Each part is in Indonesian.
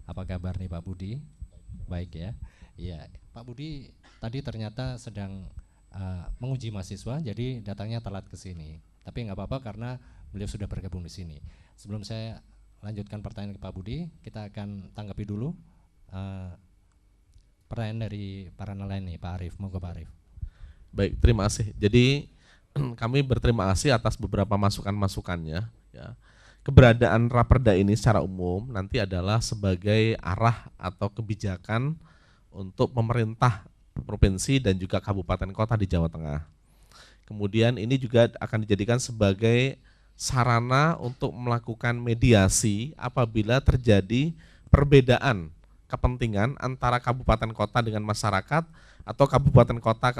Apa kabar nih Pak Budi? Baik ya. Iya, Pak Budi tadi ternyata sedang menguji mahasiswa, jadi datangnya telat ke sini. Tapi nggak apa-apa karena beliau sudah bergabung di sini. Sebelum saya lanjutkan pertanyaan ke Pak Budi, kita akan tanggapi dulu eh, pertanyaan dari para nelayan nih, Pak Arief. Monggo Pak Arief. Baik, terima kasih. Jadi kami berterima kasih atas beberapa masukan-masukannya. Ya. Keberadaan Raperda ini secara umum nanti adalah sebagai arah atau kebijakan untuk pemerintah provinsi dan juga kabupaten kota di Jawa Tengah. Kemudian ini juga akan dijadikan sebagai sarana untuk melakukan mediasi apabila terjadi perbedaan kepentingan antara kabupaten kota dengan masyarakat atau kabupaten kota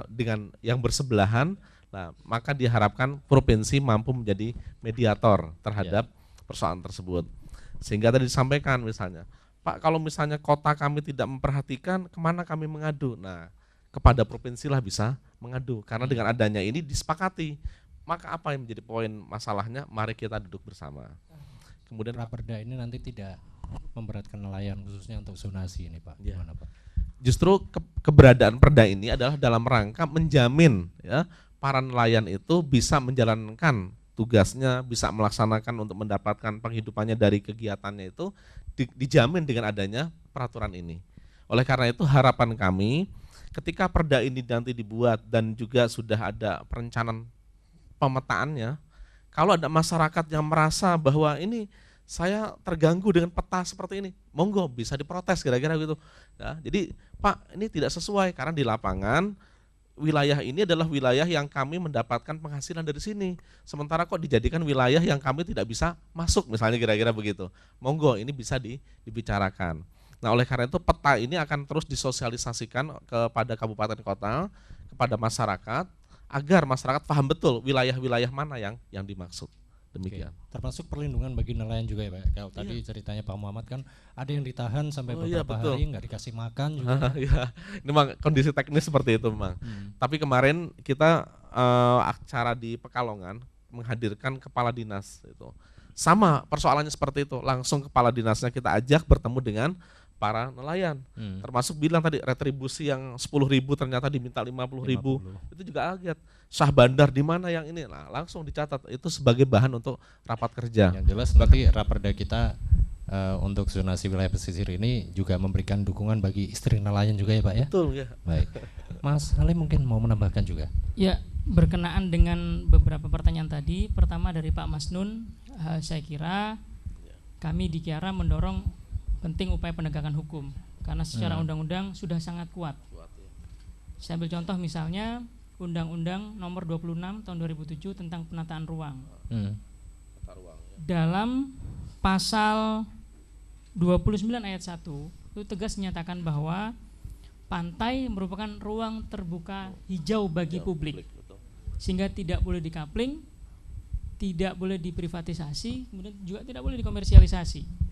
dengan yang bersebelahan. Nah, maka diharapkan provinsi mampu menjadi mediator terhadap persoalan tersebut. Sehingga tadi disampaikan misalnya, Pak, kalau misalnya kota kami tidak memperhatikan, kemana kami mengadu? Nah, kepada provinsi lah bisa mengadu. Karena dengan adanya ini disepakati. Maka apa yang menjadi poin masalahnya? Mari kita duduk bersama. Kemudian Raperda ini nanti tidak memberatkan nelayan khususnya untuk zonasi ini Pak. Ya. Gimana Pak? Justru keberadaan perda ini adalah dalam rangka menjamin ya para nelayan itu bisa menjalankan tugasnya, bisa melaksanakan untuk mendapatkan penghidupannya dari kegiatannya itu dijamin dengan adanya peraturan ini. Oleh karena itu harapan kami ketika perda ini nanti dibuat dan juga sudah ada perencanaan pemetaannya, kalau ada masyarakat yang merasa bahwa ini saya terganggu dengan peta seperti ini, monggo bisa diprotes kira-kira gitu. Ya, jadi Pak ini tidak sesuai karena di lapangan wilayah ini adalah wilayah yang kami mendapatkan penghasilan dari sini. Sementara kok dijadikan wilayah yang kami tidak bisa masuk misalnya kira-kira begitu. Monggo ini bisa dibicarakan. Nah oleh karena itu peta ini akan terus disosialisasikan kepada kabupaten kota, kepada masyarakat agar masyarakat paham betul wilayah-wilayah mana yang dimaksud. Demikian. Oke. Termasuk perlindungan bagi nelayan juga ya Pak. Kalau tadi ceritanya Pak Muhammad kan ada yang ditahan sampai beberapa hari nggak dikasih makan juga. Ya, ini memang kondisi teknis seperti itu memang. Tapi kemarin kita acara di Pekalongan menghadirkan kepala dinas itu. Sama persoalannya seperti itu. Langsung kepala dinasnya kita ajak bertemu dengan para nelayan. Termasuk bilang tadi retribusi yang 10.000 ternyata diminta 50.000. Itu juga kaget. Syah bandar di mana yang ini? Nah, langsung dicatat itu sebagai bahan untuk rapat kerja. Yang jelas nanti raperda kita untuk zonasi wilayah pesisir ini juga memberikan dukungan bagi istri nelayan juga ya Pak ya? Betul ya. Baik. Mas Halim mungkin mau menambahkan juga? Ya, berkenaan dengan beberapa pertanyaan tadi. Pertama dari Pak Masnun, saya kira kami di Kiara mendorong penting upaya penegakan hukum karena secara undang-undang sudah sangat kuat. Saya ambil contoh misalnya Undang-Undang Nomor 26 Tahun 2007 tentang penataan ruang. Dalam pasal 29 ayat 1 itu tegas menyatakan bahwa pantai merupakan ruang terbuka hijau bagi publik. Sehingga tidak boleh dikapling, tidak boleh diprivatisasi, kemudian juga tidak boleh dikomersialisasi.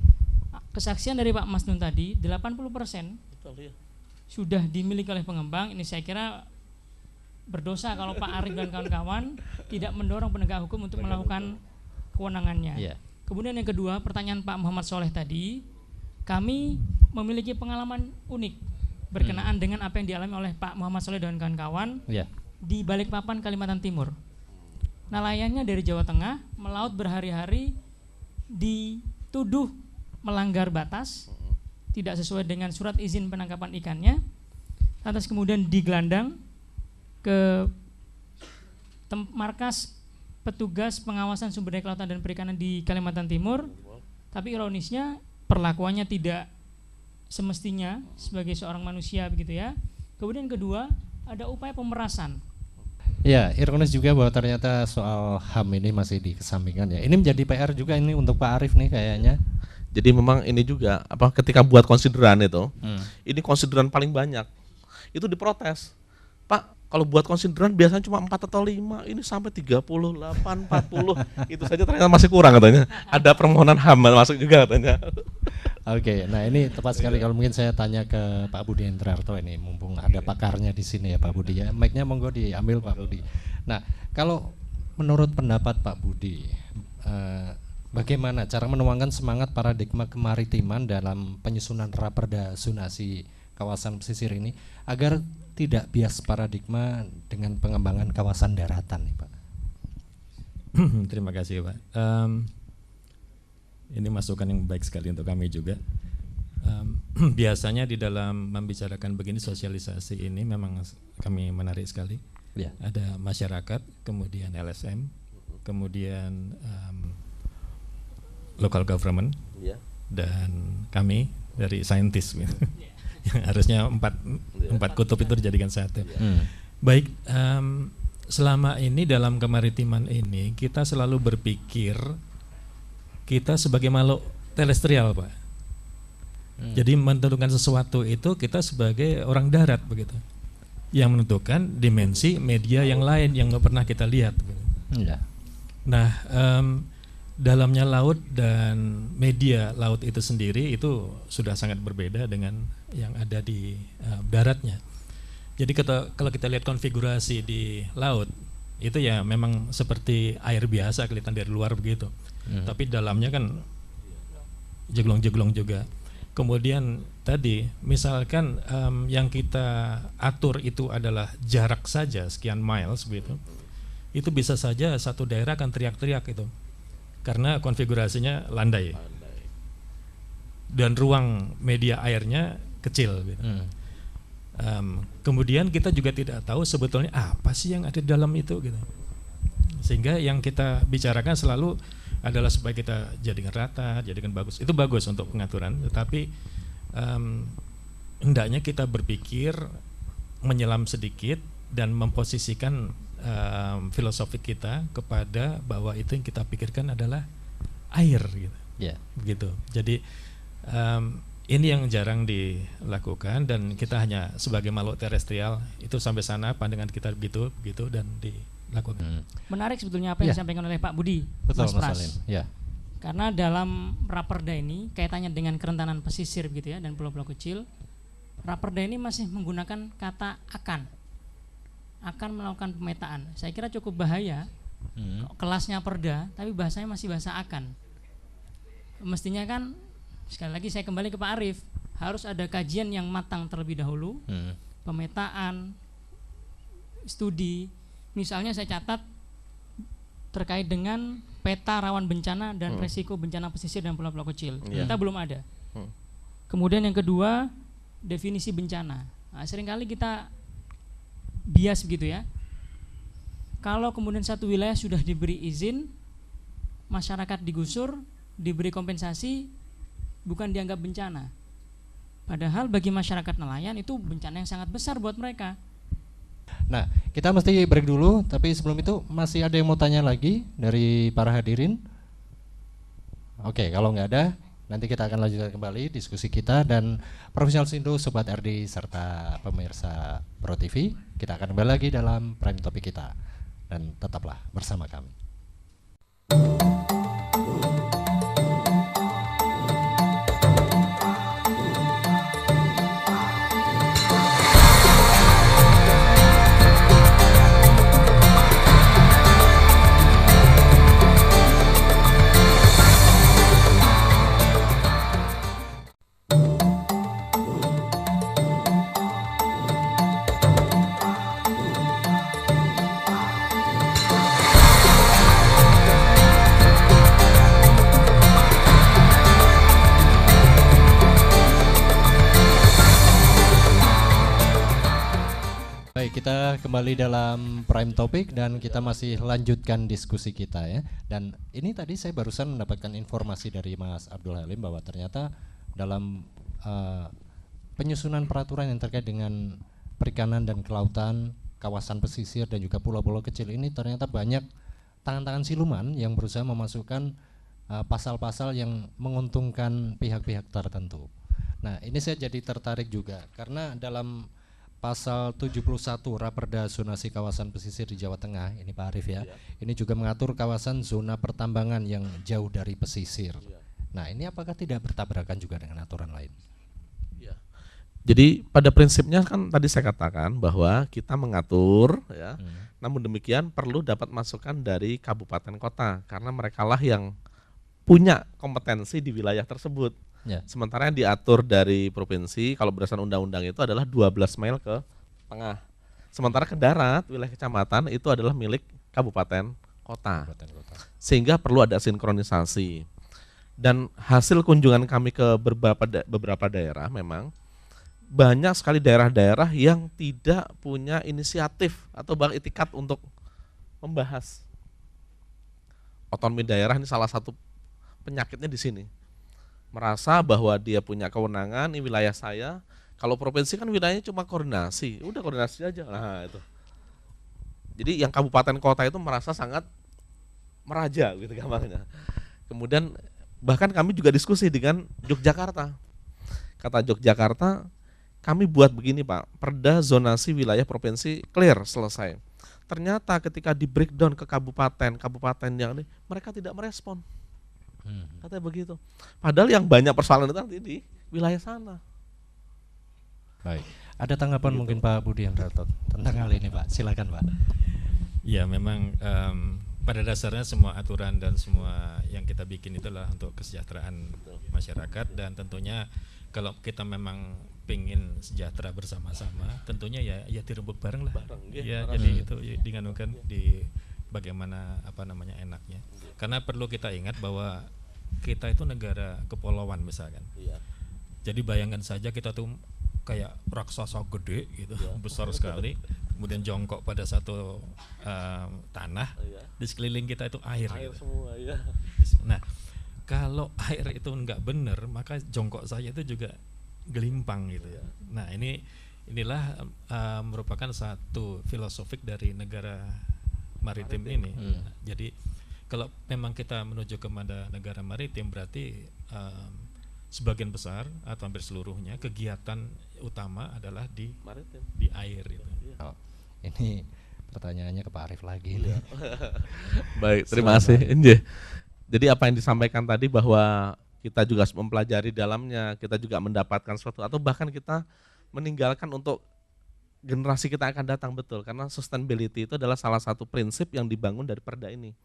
Kesaksian dari Pak Masnun tadi 80% sudah dimiliki oleh pengembang. Ini saya kira berdosa kalau Pak Arief dan kawan-kawan tidak mendorong penegak hukum untuk melakukan kewenangannya. Kemudian yang kedua, pertanyaan Pak Muhammad Soleh tadi, kami memiliki pengalaman unik berkenaan dengan apa yang dialami oleh Pak Muhammad Soleh dan kawan-kawan di Balikpapan, Kalimantan Timur. Nelayannya dari Jawa Tengah melaut berhari-hari, dituduh melanggar batas, tidak sesuai dengan surat izin penangkapan ikannya, lantas kemudian digelandang ke markas petugas pengawasan sumber daya kelautan dan perikanan di Kalimantan Timur. Tapi ironisnya perlakuannya tidak semestinya sebagai seorang manusia begitu ya. Kemudian kedua, ada upaya pemerasan. Ya, ironis juga bahwa ternyata soal HAM ini masih dikesampingkan ya. Ini menjadi PR juga ini untuk Pak Arief nih kayaknya. Jadi memang ini juga ketika buat konsideran itu, ini konsideran paling banyak. Itu diprotes. Pak, kalau buat konsideran biasanya cuma 4 atau 5, ini sampai 38, 40. Itu saja ternyata masih kurang katanya. Ada permohonan HAM masuk juga katanya. Oke, nah ini tepat sekali kalau mungkin saya tanya ke Pak Budi Endrarto ini, mumpung ada pakarnya di sini ya Pak Budi ya. Mic-nya monggo diambil Pak Budi. Nah, kalau menurut pendapat Pak Budi, bagaimana cara menuangkan semangat paradigma kemaritiman dalam penyusunan raperda zonasi kawasan pesisir ini agar tidak bias paradigma dengan pengembangan kawasan daratan nih Pak? Terima kasih Pak. Ini masukan yang baik sekali untuk kami juga. Biasanya di dalam membicarakan begini sosialisasi ini memang kami menarik sekali. Ya. Ada masyarakat, kemudian LSM, kemudian local government, dan kami dari saintis. Yang harusnya empat kutub itu dijadikan satu. Baik, selama ini dalam kemaritiman ini kita selalu berpikir kita sebagai makhluk terestrial, Pak. Jadi menentukan sesuatu itu kita sebagai orang darat begitu, yang menentukan dimensi media yang lain yang nggak pernah kita lihat. Begitu. Nah, dalamnya laut dan media laut itu sendiri itu sudah sangat berbeda dengan yang ada di daratnya. Jadi kalau kita lihat konfigurasi di laut itu ya memang seperti air biasa kelihatan dari luar begitu. Tapi dalamnya kan jeglong-jeglong juga. Kemudian tadi misalkan yang kita atur itu adalah jarak saja sekian miles begitu. Itu bisa saja satu daerah akan teriak-teriak itu. Karena konfigurasinya landai dan ruang media airnya kecil gitu. Kemudian kita juga tidak tahu sebetulnya apa sih yang ada di dalam itu gitu. Sehingga yang kita bicarakan selalu adalah supaya kita jadikan rata, jadikan bagus. Itu bagus untuk pengaturan, tetapi hendaknya kita berpikir menyelam sedikit dan memposisikan filosofi kita kepada bahwa itu yang kita pikirkan adalah air gitu. Begitu. Jadi ini yang jarang dilakukan dan kita hanya sebagai makhluk terestrial itu sampai sana pandangan kita begitu dan dilakukan. Menarik sebetulnya apa yang disampaikan oleh Pak Budi. Betul, Mas Pras. Ya. Karena dalam raperda ini kaitannya dengan kerentanan pesisir begitu ya dan pulau-pulau kecil, raperda ini masih menggunakan kata akan melakukan pemetaan. Saya kira cukup bahaya. Kelasnya perda tapi bahasanya masih bahasa akan. Mestinya kan, sekali lagi saya kembali ke Pak Arief, harus ada kajian yang matang terlebih dahulu, pemetaan, studi. Misalnya saya catat terkait dengan peta rawan bencana dan resiko bencana pesisir dan pulau-pulau kecil. Kita belum ada. Kemudian yang kedua, definisi bencana. Nah, seringkali kita bias begitu ya. Kalau kemudian satu wilayah sudah diberi izin, masyarakat digusur, diberi kompensasi, bukan dianggap bencana. Padahal bagi masyarakat nelayan itu bencana yang sangat besar buat mereka. Nah, kita mesti break dulu, tapi sebelum itu masih ada yang mau tanya lagi dari para hadirin? Oke, kalau nggak ada, nanti kita akan lanjutkan kembali diskusi kita dan Profesional Sindo, Sobat RD, serta pemirsa Pro TV. Kita akan kembali lagi dalam prime topik kita dan tetaplah bersama kami. Kita kembali dalam prime topic dan kita masih lanjutkan diskusi kita ya. Dan ini tadi saya barusan mendapatkan informasi dari Mas Abdul Halim bahwa ternyata dalam penyusunan peraturan yang terkait dengan perikanan dan kelautan, kawasan pesisir dan juga pulau-pulau kecil ini ternyata banyak tangan-tangan siluman yang berusaha memasukkan pasal-pasal yang menguntungkan pihak-pihak tertentu. Nah, ini saya jadi tertarik juga karena dalam Pasal 71 Raperda Zonasi Kawasan Pesisir di Jawa Tengah, ini Pak Arief ya, ini juga mengatur kawasan zona pertambangan yang jauh dari pesisir. Nah, ini apakah tidak bertabrakan juga dengan aturan lain? Jadi pada prinsipnya kan tadi saya katakan bahwa kita mengatur ya, namun demikian perlu dapat masukan dari kabupaten kota karena merekalah yang punya kompetensi di wilayah tersebut. Ya. Sementara yang diatur dari provinsi kalau berdasarkan undang-undang itu adalah 12 mil ke tengah. Sementara ke darat, wilayah kecamatan itu adalah milik kabupaten kota. Sehingga perlu ada sinkronisasi. Dan hasil kunjungan kami ke beberapa daerah memang banyak sekali daerah-daerah yang tidak punya inisiatif atau bahkan itikat untuk membahas. Otonomi daerah ini salah satu penyakitnya di sini. Merasa bahwa dia punya kewenangan, ini wilayah saya. Kalau provinsi kan wilayahnya cuma koordinasi, udah koordinasi aja. Nah itu. Jadi yang kabupaten kota itu merasa sangat meraja gitu gampangnya. Kemudian bahkan kami juga diskusi dengan Yogyakarta. Kata Yogyakarta, kami buat begini Pak, perda zonasi wilayah provinsi clear, selesai. Ternyata ketika di breakdown ke kabupaten yang ini, mereka tidak merespon. Katanya begitu. Padahal yang banyak persoalan itu nanti di wilayah sana. Baik. Ada tanggapan gitu. Mungkin Pak Budi yang tentang hal ini Pak, silakan Pak. Ya memang pada dasarnya semua aturan dan semua yang kita bikin itulah untuk kesejahteraan masyarakat, dan tentunya kalau kita memang pengen sejahtera bersama-sama, tentunya ya dirembuk bareng lah. Jadi itu diganukan di bagaimana enaknya. Karena perlu kita ingat bahwa kita itu negara kepulauan misalkan. Jadi bayangkan saja kita tuh kayak raksasa gede gitu, besar sekali, kemudian jongkok pada satu tanah, di sekeliling kita itu air gitu. Semua, ya. Nah, kalau air itu enggak benar, maka jongkok saya itu juga gelimpang gitu. Nah, inilah merupakan satu filosofik dari negara maritim ini. Jadi kalau memang kita menuju kepada negara maritim, berarti sebagian besar atau hampir seluruhnya kegiatan utama adalah di maritim, di air itu. Oh, ini pertanyaannya ke Pak Arief lagi. Baik, terima kasih. Jadi apa yang disampaikan tadi bahwa kita juga mempelajari dalamnya, kita juga mendapatkan sesuatu atau bahkan kita meninggalkan untuk generasi kita akan datang, betul, karena sustainability itu adalah salah satu prinsip yang dibangun dari perda ini.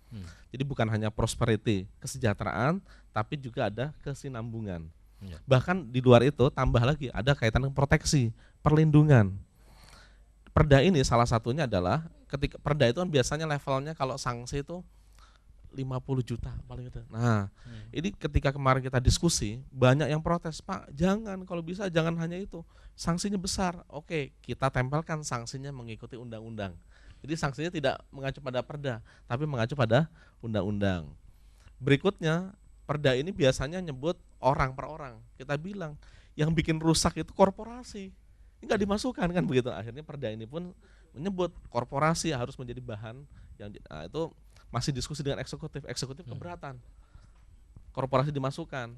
Jadi bukan hanya prosperity, kesejahteraan, tapi juga ada kesinambungan. Bahkan di luar itu tambah lagi ada kaitan dengan proteksi, perlindungan. Perda ini salah satunya adalah ketika perda itu kan biasanya levelnya kalau sanksi itu 50 juta paling itu. Nah, ini ketika kemarin kita diskusi, banyak yang protes, Pak, jangan, kalau bisa jangan hanya itu, sanksinya besar. Oke, kita tempelkan sanksinya mengikuti undang-undang. Jadi sanksinya tidak mengacu pada perda, tapi mengacu pada undang-undang. Berikutnya, perda ini biasanya nyebut orang per orang. Kita bilang, yang bikin rusak itu korporasi. Ini enggak dimasukkan kan begitu. Akhirnya perda ini pun menyebut korporasi harus menjadi bahan yang itu masih diskusi dengan eksekutif keberatan korporasi dimasukkan.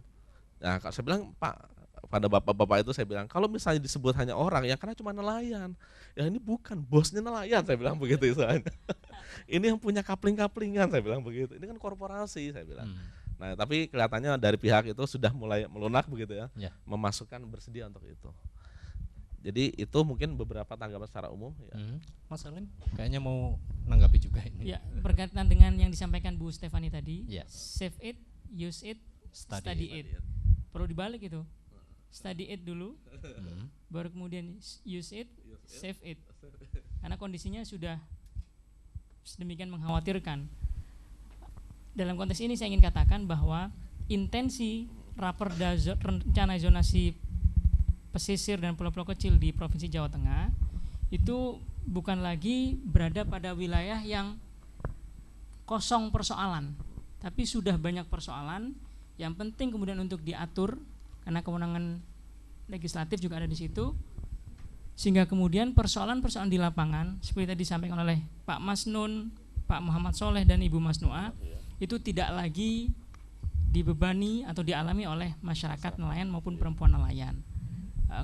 Nah, saya bilang Pak, pada bapak-bapak itu saya bilang kalau misalnya disebut hanya orang ya karena cuma nelayan, ya ini bukan bosnya nelayan, saya bilang begitu misalnya. Ini yang punya kapling-kaplingan, saya bilang begitu. Ini kan korporasi, saya bilang. Nah, tapi kelihatannya dari pihak itu sudah mulai melunak begitu ya, memasukkan bersedia untuk itu. Jadi itu mungkin beberapa tanggapan secara umum. Ya. Mas Alim kayaknya mau menanggapi juga ini. Ya, berkaitan dengan yang disampaikan Bu Stefani tadi, save it, use it, study it. Perlu dibalik itu, study it dulu, baru kemudian use it, save it. Karena kondisinya sudah sedemikian mengkhawatirkan. Dalam konteks ini saya ingin katakan bahwa intensi Raperda rencana zonasi pesisir dan pulau-pulau kecil di Provinsi Jawa Tengah itu bukan lagi berada pada wilayah yang kosong persoalan, tapi sudah banyak persoalan yang penting kemudian untuk diatur karena kewenangan legislatif juga ada di situ, sehingga kemudian persoalan-persoalan di lapangan seperti tadi disampaikan oleh Pak Mas Nun, Pak Muhammad Soleh dan Ibu Mas Nuah itu tidak lagi dibebani atau dialami oleh masyarakat nelayan maupun perempuan nelayan.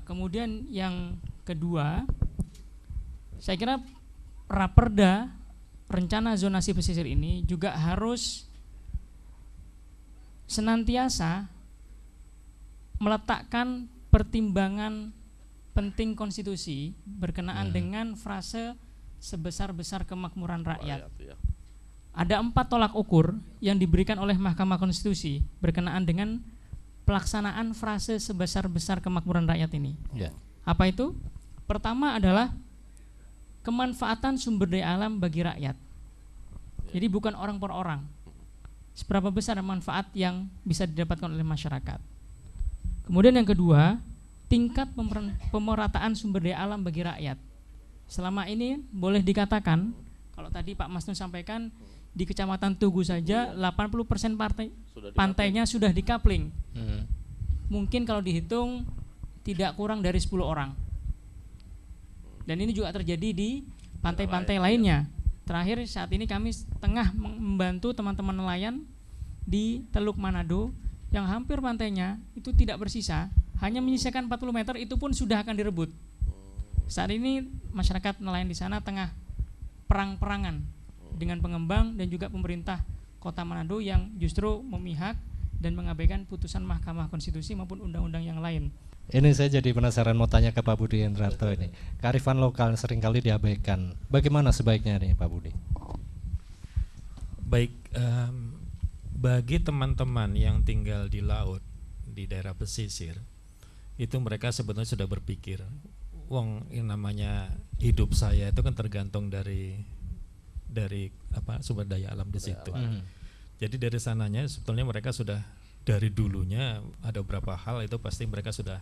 Kemudian yang kedua, saya kira Raperda rencana zonasi pesisir ini juga harus senantiasa meletakkan pertimbangan penting konstitusi berkenaan dengan frase sebesar-besar kemakmuran rakyat. ada 4 tolak ukur yang diberikan oleh Mahkamah Konstitusi berkenaan dengan pelaksanaan frase sebesar-besar kemakmuran rakyat ini. Apa itu? Pertama adalah kemanfaatan sumber daya alam bagi rakyat. Jadi bukan orang per orang. Seberapa besar manfaat yang bisa didapatkan oleh masyarakat. Kemudian yang kedua, tingkat pemerataan sumber daya alam bagi rakyat. Selama ini boleh dikatakan, kalau tadi Pak Masnun sampaikan, di Kecamatan Tugu saja 80% pantainya sudah dikapling. Mungkin kalau dihitung tidak kurang dari 10 orang. Dan ini juga terjadi di pantai-pantai lainnya. Terakhir saat ini kami tengah membantu teman-teman nelayan di Teluk Manado yang hampir pantainya itu tidak bersisa, hanya menyisakan 40 meter, itu pun sudah akan direbut. Saat ini masyarakat nelayan di sana tengah perang-perangan dengan pengembang dan juga pemerintah Kota Manado yang justru memihak dan mengabaikan putusan Mahkamah Konstitusi maupun undang-undang yang lain. Ini saya jadi penasaran mau tanya ke Pak Budi Hendrarto ini. Kearifan lokal seringkali diabaikan. Bagaimana sebaiknya nih Pak Budi? Baik, bagi teman-teman yang tinggal di laut, di daerah pesisir, itu mereka sebetulnya sudah berpikir, wong yang namanya hidup saya itu kan tergantung dari sumber daya alam di situ. Jadi dari sananya sebetulnya mereka sudah dari dulunya ada beberapa hal itu pasti mereka sudah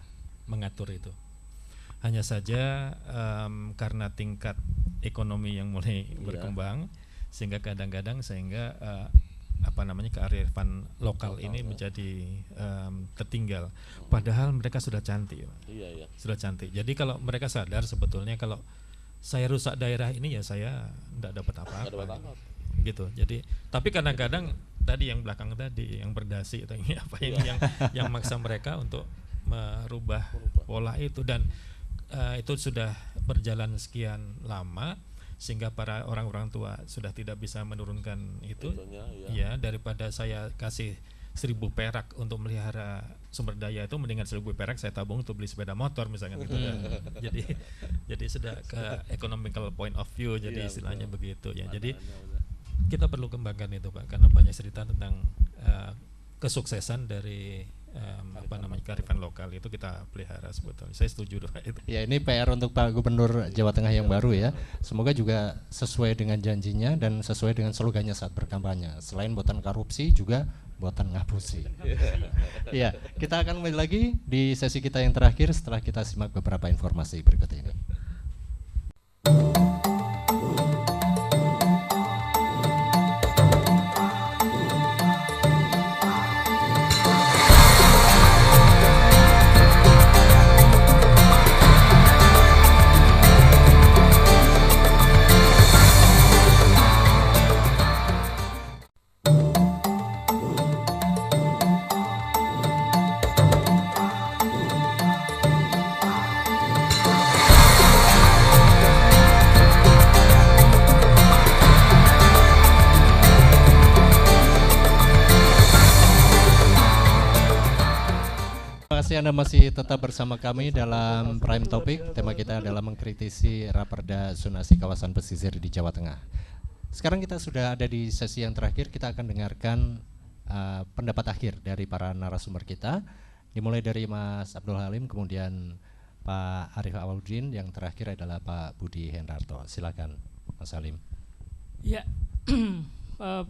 mengatur itu. Hanya saja karena tingkat ekonomi yang mulai berkembang sehingga kadang-kadang kearifan lokal ini menjadi tertinggal. Padahal mereka sudah cantik. Sudah cantik. Jadi kalau mereka sadar sebetulnya kalau saya rusak daerah ini ya saya tidak dapat apa-apa. Gitu. Jadi tapi kadang-kadang tadi yang belakang tadi yang berdasi atau ini apa ini yang maksa mereka untuk merubah pola itu, dan itu sudah berjalan sekian lama sehingga para orang-orang tua sudah tidak bisa menurunkan itu. Ya, daripada saya kasih 1.000 perak untuk melihara sumber daya itu, mendingan 1.000 perak saya tabung untuk beli sepeda motor misalnya gitu. Jadi sudah ke economical point of view, jadi istilahnya begitu ya. Jadi kita perlu kembangkan itu Pak, karena banyak cerita tentang kesuksesan dari kearifan lokal itu kita pelihara sebetulnya. Saya setuju Pak itu. Ya, ini PR untuk Pak Gubernur Jawa Tengah yang baru ya. Semoga juga sesuai dengan janjinya dan sesuai dengan slogannya saat berkampanye. Selain buatan korupsi juga buatan ngapusi. Ya, kita akan kembali lagi di sesi kita yang terakhir setelah kita simak beberapa informasi berikut ini. Anda masih tetap bersama kami dalam Prime Topic. Tema kita adalah mengkritisi Raperda zonasi kawasan pesisir di Jawa Tengah. Sekarang kita sudah ada di sesi yang terakhir. Kita akan dengarkan pendapat akhir dari para narasumber kita. Dimulai dari Mas Abdul Halim, kemudian Pak Arif Awaludin, yang terakhir adalah Pak Budi Hendrarto. Silakan Mas Halim. Ya,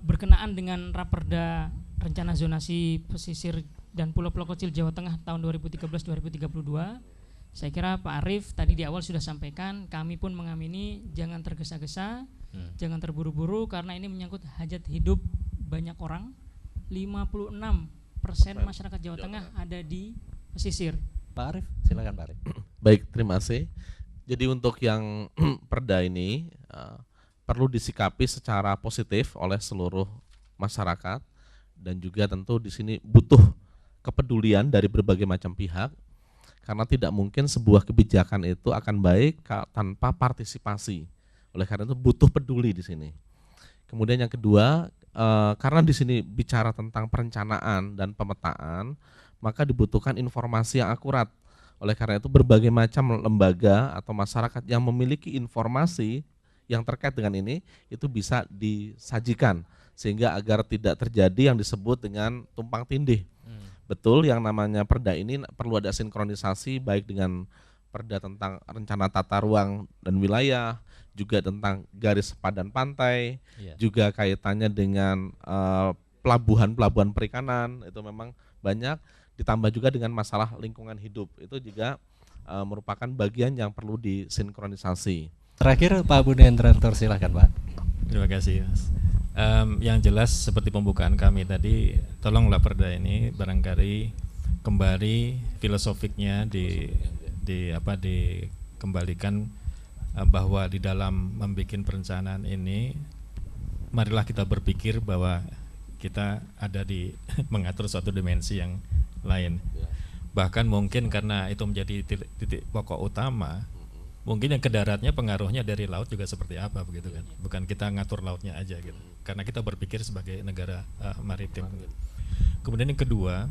berkenaan dengan Raperda Rencana Zonasi Pesisir dan Pulau-Pulau Kecil Jawa Tengah tahun 2013-2032, saya kira Pak Arif tadi di awal sudah sampaikan, kami pun mengamini jangan tergesa-gesa, jangan terburu-buru, karena ini menyangkut hajat hidup banyak orang. 56% masyarakat Jawa Tengah ada di pesisir. Pak Arif, silakan Pak Arif. Baik, terima kasih. Jadi untuk yang perda ini perlu disikapi secara positif oleh seluruh masyarakat, dan juga tentu di sini butuh kepedulian dari berbagai macam pihak, karena tidak mungkin sebuah kebijakan itu akan baik tanpa partisipasi. Oleh karena itu butuh peduli di sini. Kemudian yang kedua, karena di sini bicara tentang perencanaan dan pemetaan, maka dibutuhkan informasi yang akurat. Oleh karena itu berbagai macam lembaga atau masyarakat yang memiliki informasi yang terkait dengan ini itu bisa disajikan sehingga agar tidak terjadi yang disebut dengan tumpang tindih. Betul, yang namanya perda ini perlu ada sinkronisasi baik dengan perda tentang rencana tata ruang dan wilayah, juga tentang garis sepadan pantai, juga kaitannya dengan pelabuhan-pelabuhan perikanan, itu memang banyak, ditambah juga dengan masalah lingkungan hidup, itu juga merupakan bagian yang perlu disinkronisasi. Terakhir Pak Budi Entrarto, silakan Pak. Terima kasih Mas. Yang jelas seperti pembukaan kami tadi, tolonglah perda ini barangkali kembali filosofiknya dikembalikan, bahwa di dalam membuat perencanaan ini marilah kita berpikir bahwa kita ada di mengatur suatu dimensi yang lain. Bahkan mungkin karena itu menjadi titik pokok utama, mungkin yang ke daratnya pengaruhnya dari laut juga seperti apa begitu kan. Bukan kita ngatur lautnya aja gitu. Karena kita berpikir sebagai negara maritim. Kemudian yang kedua,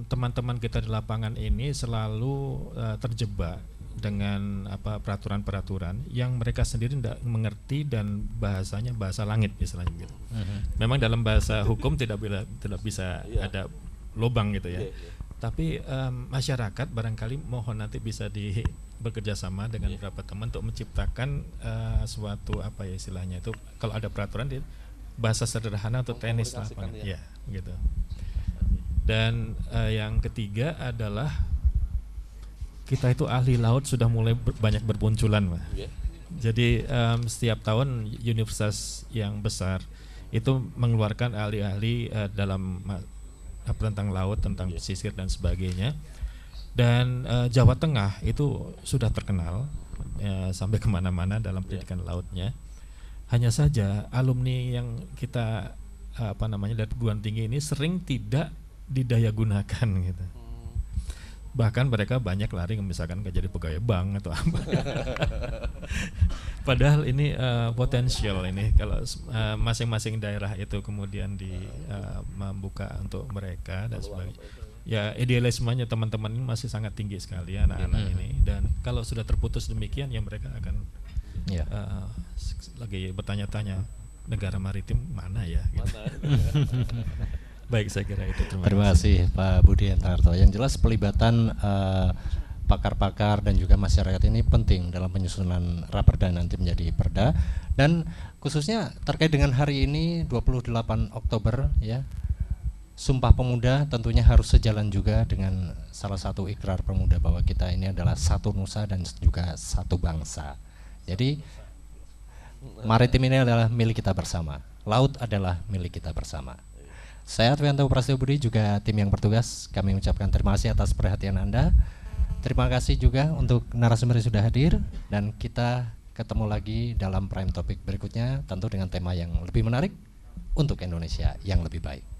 teman-teman kita di lapangan ini selalu terjebak dengan peraturan-peraturan yang mereka sendiri tidak mengerti dan bahasanya bahasa langit istilahnya gitu. Memang dalam bahasa hukum tidak bisa ada lubang gitu ya. Tapi masyarakat barangkali mohon nanti bisa bekerja sama dengan beberapa teman untuk menciptakan suatu istilahnya itu, kalau ada peraturan di bahasa sederhana untuk teknis lapangan ya gitu. Dan yang ketiga adalah kita itu ahli laut sudah mulai banyak bermunculan, Pak. Jadi setiap tahun universitas yang besar itu mengeluarkan ahli-ahli dalam tentang laut, tentang pesisir dan sebagainya. Dan Jawa Tengah itu sudah terkenal sampai kemana-mana dalam pendidikan lautnya. Hanya saja alumni yang kita dari perguruan tinggi ini sering tidak didayagunakan gitu. Bahkan mereka banyak lari misalkan jadi pegawai bank atau apa. Padahal ini potensial ini kalau masing-masing daerah itu kemudian membuka untuk mereka dan sebagainya. Ya idealismenya teman-teman ini masih sangat tinggi sekali anak-anak ini, dan kalau sudah terputus demikian ya mereka akan lagi bertanya-tanya negara maritim mana ya gitu. Baik, saya kira itu. Terima kasih Pak Budi Entrarto. Yang jelas pelibatan pakar-pakar dan juga masyarakat ini penting dalam penyusunan raperda nanti menjadi perda, dan khususnya terkait dengan hari ini 28 Oktober ya. Sumpah Pemuda tentunya harus sejalan juga dengan salah satu ikrar pemuda bahwa kita ini adalah satu nusa dan juga satu bangsa. Jadi maritim ini adalah milik kita bersama, laut adalah milik kita bersama. Saya Advianto Prasetyo Budi juga tim yang bertugas, kami mengucapkan terima kasih atas perhatian Anda. Terima kasih juga untuk narasumber yang sudah hadir, dan kita ketemu lagi dalam Prime Topic berikutnya, tentu dengan tema yang lebih menarik untuk Indonesia yang lebih baik.